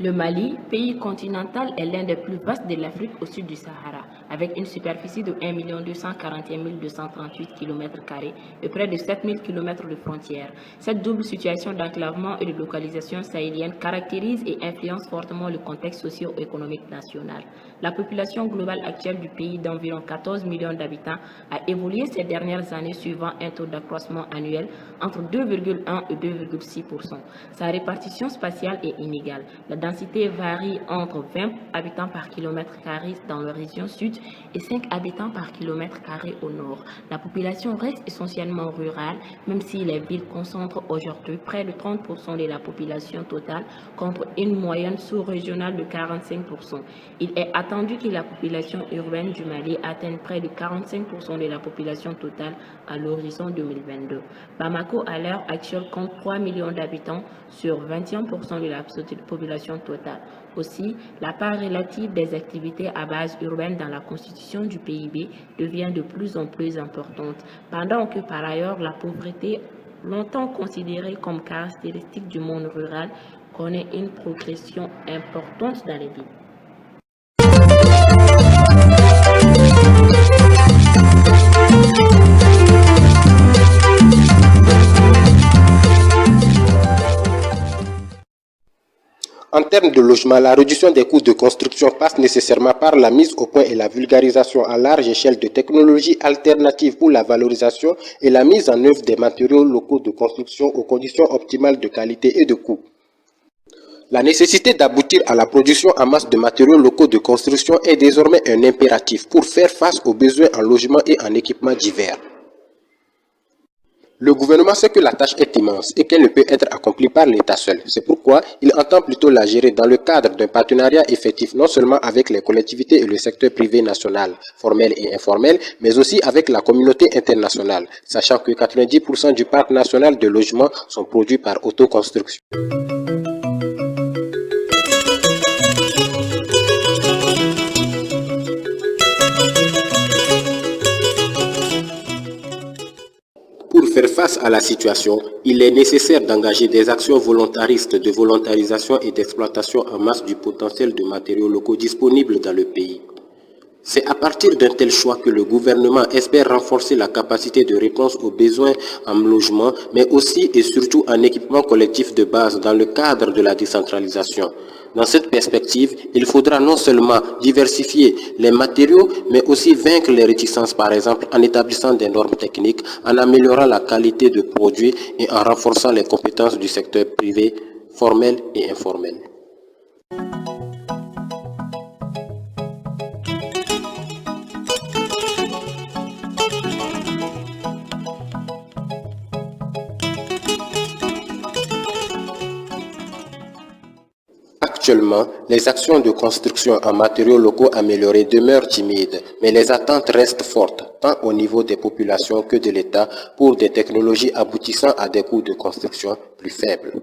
Le Mali, pays continental, est l'un des plus vastes de l'Afrique au sud du Sahara, avec une superficie de 1 241 238 km² et près de 7 000 km de frontières. Cette double situation d'enclavement et de localisation sahélienne caractérise et influence fortement le contexte socio-économique national. La population globale actuelle du pays d'environ 14 millions d'habitants a évolué ces dernières années suivant un taux d'accroissement annuel entre 2,1 et 2,6%. Sa répartition spatiale est inégale. La densité varie entre 20 habitants par kilomètre carré dans la région sud et 5 habitants par kilomètre carré au nord. La population reste essentiellement rurale, même si les villes concentrent aujourd'hui près de 30% de la population totale contre une moyenne sous-régionale de 45%. Il est attendu que la population urbaine du Mali atteigne près de 45% de la population totale à l'horizon 2022. Bamako, à l'heure actuelle, compte 3 millions d'habitants sur 21% de la population totale. Aussi, la part relative des activités à base urbaine dans la constitution du PIB devient de plus en plus importante, pendant que par ailleurs la pauvreté, longtemps considérée comme caractéristique du monde rural, connaît une progression importante dans les villes. En termes de logement, la réduction des coûts de construction passe nécessairement par la mise au point et la vulgarisation à large échelle de technologies alternatives pour la valorisation et la mise en œuvre des matériaux locaux de construction aux conditions optimales de qualité et de coût. La nécessité d'aboutir à la production en masse de matériaux locaux de construction est désormais un impératif pour faire face aux besoins en logement et en équipements divers. Le gouvernement sait que la tâche est immense et qu'elle ne peut être accomplie par l'État seul. C'est pourquoi il entend plutôt la gérer dans le cadre d'un partenariat effectif non seulement avec les collectivités et le secteur privé national, formel et informel, mais aussi avec la communauté internationale, sachant que 90% du parc national de logements sont produits par autoconstruction. Pour faire face à la situation, il est nécessaire d'engager des actions volontaristes de volontarisation et d'exploitation en masse du potentiel de matériaux locaux disponibles dans le pays. C'est à partir d'un tel choix que le gouvernement espère renforcer la capacité de réponse aux besoins en logement, mais aussi et surtout en équipement collectif de base dans le cadre de la décentralisation. Dans cette perspective, il faudra non seulement diversifier les matériaux, mais aussi vaincre les réticences, par exemple en établissant des normes techniques, en améliorant la qualité de produits et en renforçant les compétences du secteur privé, formel et informel. Actuellement, les actions de construction en matériaux locaux améliorés demeurent timides, mais les attentes restent fortes, tant au niveau des populations que de l'État, pour des technologies aboutissant à des coûts de construction plus faibles.